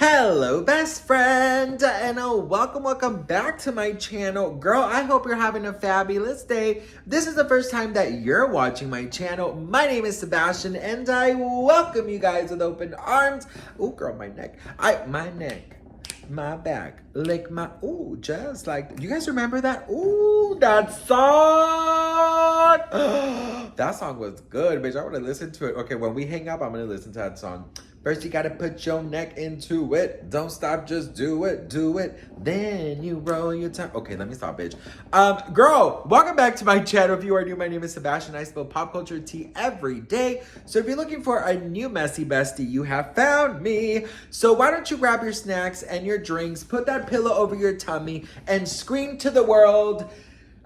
Hello, best friend, and welcome back to my channel. Girl, I hope you're having a fabulous day. This is the first time that you're watching my channel. My name is Sebastian, and I welcome you guys with open arms. Oh, girl, my neck. My neck. My back, lick my, ooh, just like, you guys remember that? Ooh, that song! That song was good, bitch. I want to listen to it. Okay, when we hang up, I'm going to listen to that song. First, you got to put your neck into it. Don't stop, just do it, Then you roll your tongue. Okay, let me stop, bitch. Girl, welcome back to my channel. If you are new, my name is Sebastian. I spill pop culture tea every day. So if you're looking for a new messy bestie, you have found me. So why don't you grab your snacks and your drinks, put that pillow over your tummy, and scream to the world,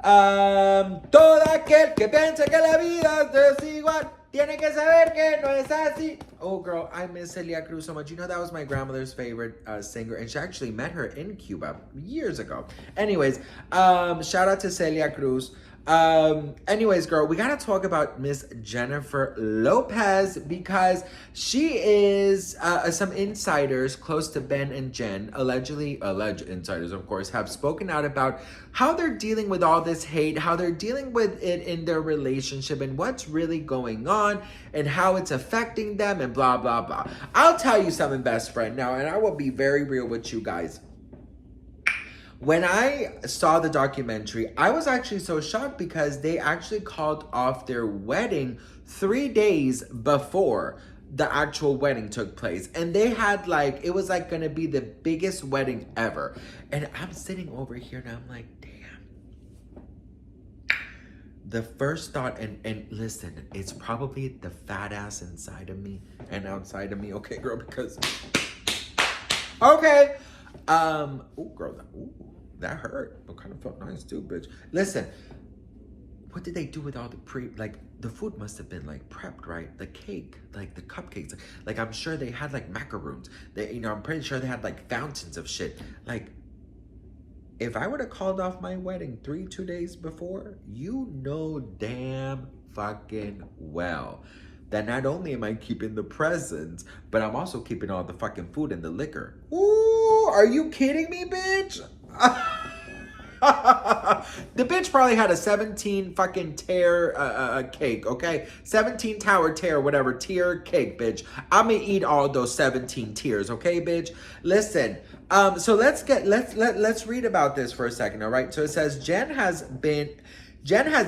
todo aquel que piensa que la vida es desigual tiene que saber que no es así. Oh, girl, I miss Celia Cruz so much. You know, that was my grandmother's favorite singer, and she actually met her in Cuba years ago. Anyways, shout out to Celia Cruz. Anyways, girl, we gotta talk about Miss Jennifer Lopez because she is some insiders close to Ben and Jen, alleged insiders, of course, have spoken out about how they're dealing with all this hate, how they're dealing with it in their relationship, and what's really going on, and how it's affecting them, and blah, blah, blah. I'll tell you something, best friend, now, and I will be very real with you guys. When I saw the documentary, I was actually so shocked because they actually called off their wedding 3 days before the actual wedding took place. And they had it was gonna be the biggest wedding ever. And I'm sitting over here and I'm like, damn. The first thought, and listen, it's probably the fat ass inside of me and outside of me. Okay, girl, because, okay. Oh, girl, that hurt, but kind of felt nice too, bitch. Listen, what did they do with all the the food must have been prepped, right? The cake, the cupcakes, I'm sure they had macaroons. I'm pretty sure they had fountains of shit. If I would have called off my wedding 2 days before, you know damn fucking well that not only am I keeping the presents, but I'm also keeping all the fucking food and the liquor. Ooh, are you kidding me, bitch? The bitch probably had a 17 fucking tier cake, okay? 17 tower tier, whatever, tier cake, bitch. I'm gonna eat all those 17 tiers, okay, bitch? Listen, so let's read about this for a second, all right? So it says Jen has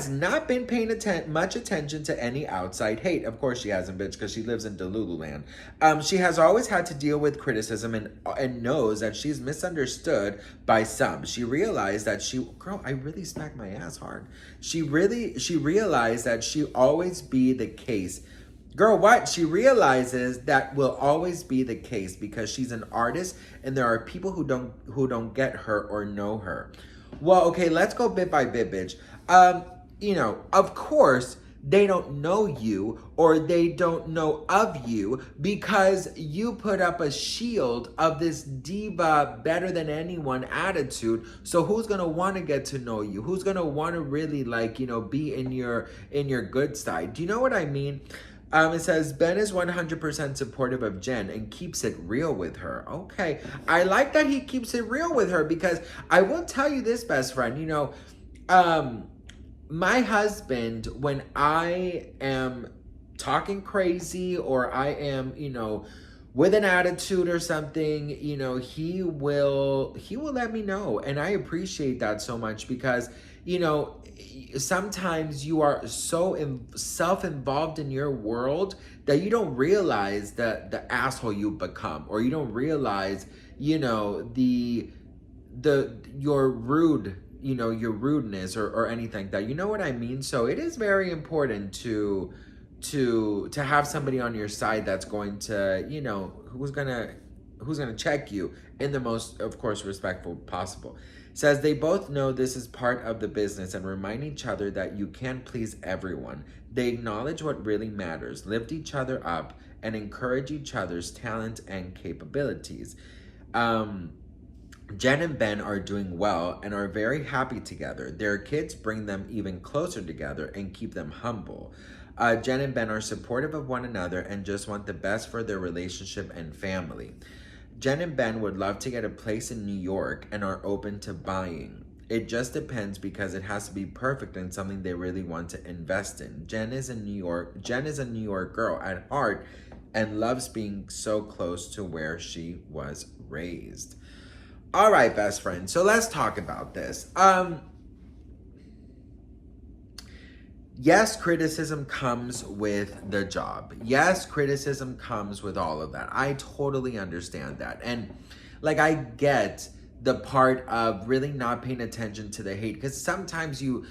not been paying much attention to any outside hate. Of course she hasn't, bitch, because she lives in Delulu land. She has always had to deal with criticism and knows that she's misunderstood by some. She realized that girl, I really smacked my ass hard. She realized that she always be the case. Girl, what? She realizes that will always be the case because she's an artist and there are people who don't get her or know her. Well, okay, let's go bit by bit, bitch. Of course, they don't know you or they don't know of you because you put up a shield of this diva better than anyone attitude. So who's going to want to get to know you? Who's going to want to really be in your good side? Do you know what I mean? It says, Ben is 100% supportive of Jen and keeps it real with her. Okay. I like that he keeps it real with her because I will tell you this, best friend, my husband, when I am talking crazy or I am, with an attitude or something, he will let me know. And I appreciate that so much because, sometimes you are so self-involved in your world that you don't realize the asshole you become, or you don't realize, your rude, your rudeness or anything like that. You know what I mean? So it is very important to have somebody on your side that's going to, who's gonna check you in the most, of course, respectful possible. Says they both know this is part of the business and remind each other that you can't please everyone. They acknowledge what really matters, lift each other up, and encourage each other's talent and capabilities. Jen and Ben are doing well and are very happy together. Their kids bring them even closer together and keep them humble. Jen and Ben are supportive of one another and just want the best for their relationship and family. Jen and Ben would love to get a place in New York and are open to buying. It just depends because it has to be perfect and something they really want to invest in. Jen is a New York girl at heart and loves being so close to where she was raised. All right, best friend. So let's talk about this. Yes, criticism comes with the job. Yes, criticism comes with all of that. I totally understand that. And like, I get the part of really not paying attention to the hate, because sometimes you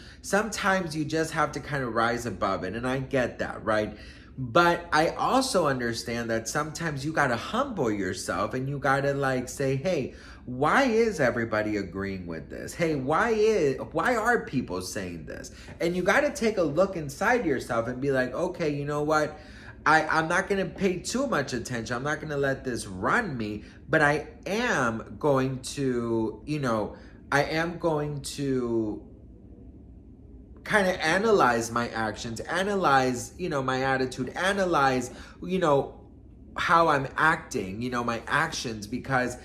just have to kind of rise above it, and I get that, right? But I also understand that sometimes you gotta humble yourself and you gotta like say, hey, why is everybody agreeing with this? Hey, why are people saying this? And you gotta take a look inside yourself and be like, okay, you know what? I'm not going to pay too much attention. I'm not going to let this run me, but I am going to, kind of analyze my actions, analyze, my attitude, analyze, how I'm acting, my actions, because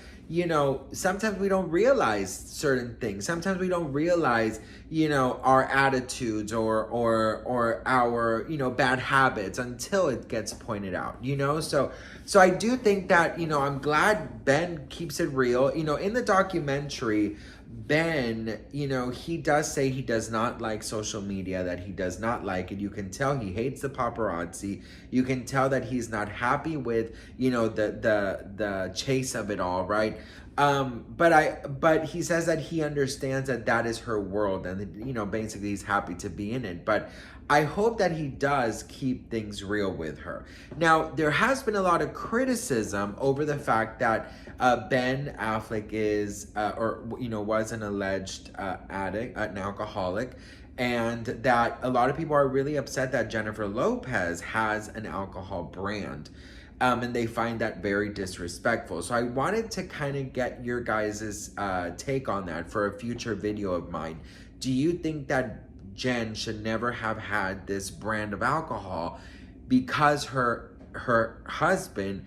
sometimes we don't realize certain things. Sometimes we don't realize, our attitudes or our, bad habits until it gets pointed out, So I do think that, I'm glad Ben keeps it real. In the documentary, Ben, he does say he does not like social media, that he does not like it. You can tell he hates the paparazzi. You can tell that he's not happy with, the chase of it all, right? But he says that he understands that is her world, and basically he's happy to be in it. But I hope that he does keep things real with her. Now, there has been a lot of criticism over the fact that Ben Affleck is, was an alleged addict, an alcoholic, and that a lot of people are really upset that Jennifer Lopez has an alcohol brand. And they find that very disrespectful. So I wanted to kind of get your guys' take on that for a future video of mine. Do you think that Jen should never have had this brand of alcohol because her husband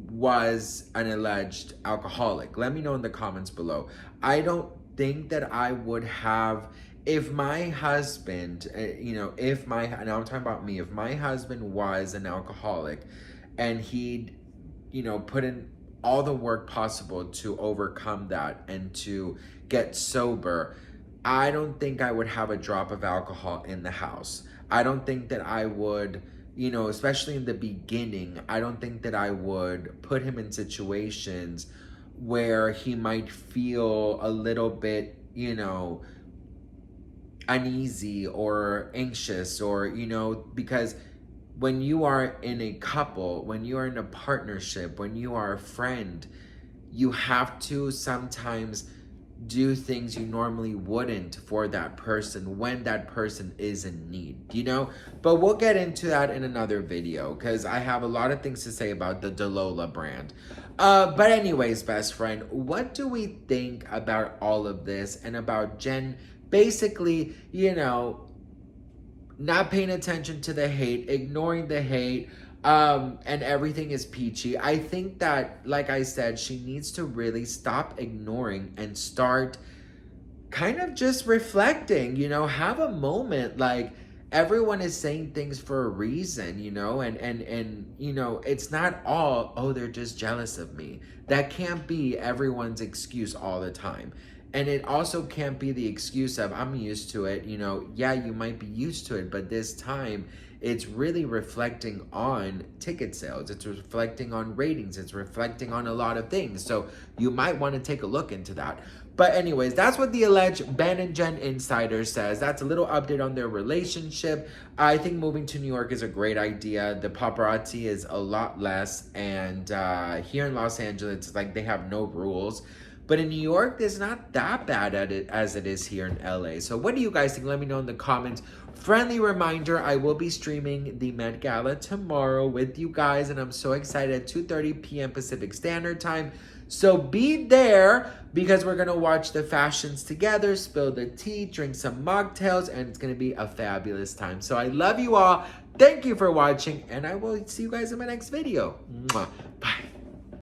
was an alleged alcoholic? Let me know in the comments below. I don't think that I would have, if my husband, now I'm talking about me, if my husband was an alcoholic and he'd, put in all the work possible to overcome that and to get sober, I don't think I would have a drop of alcohol in the house. I don't think that I would, especially in the beginning, I don't think that I would put him in situations where he might feel a little bit, uneasy or anxious, or, because when you are in a couple, when you are in a partnership, when you are a friend, you have to sometimes do things you normally wouldn't for that person when that person is in need, But we'll get into that in another video, because I have a lot of things to say about the Dalola brand. But anyways, best friend, what do we think about all of this and about Jen basically, not paying attention to the hate, ignoring the hate, and everything is peachy? I think that, like I said, she needs to really stop ignoring and start kind of just reflecting, have a moment. Like, everyone is saying things for a reason, and it's not all, oh, they're just jealous of me. That can't be everyone's excuse all the time. And it also can't be the excuse of, I'm used to it, yeah, you might be used to it, but this time it's really reflecting on ticket sales. It's reflecting on ratings. It's reflecting on a lot of things. So you might want to take a look into that. But anyways, that's what the alleged Ben and Jen insider says. That's a little update on their relationship. I think moving to New York is a great idea. The paparazzi is a lot less. And here in Los Angeles, it's like they have no rules. But in New York, it's not that bad at it as it is here in LA. So what do you guys think? Let me know in the comments. Friendly reminder, I will be streaming the Met Gala tomorrow with you guys, and I'm so excited, at 2:30 p.m. Pacific Standard Time. So be there, because we're going to watch the fashions together, spill the tea, drink some mocktails, and it's going to be a fabulous time. So I love you all. Thank you for watching, and I will see you guys in my next video. Mwah. Bye.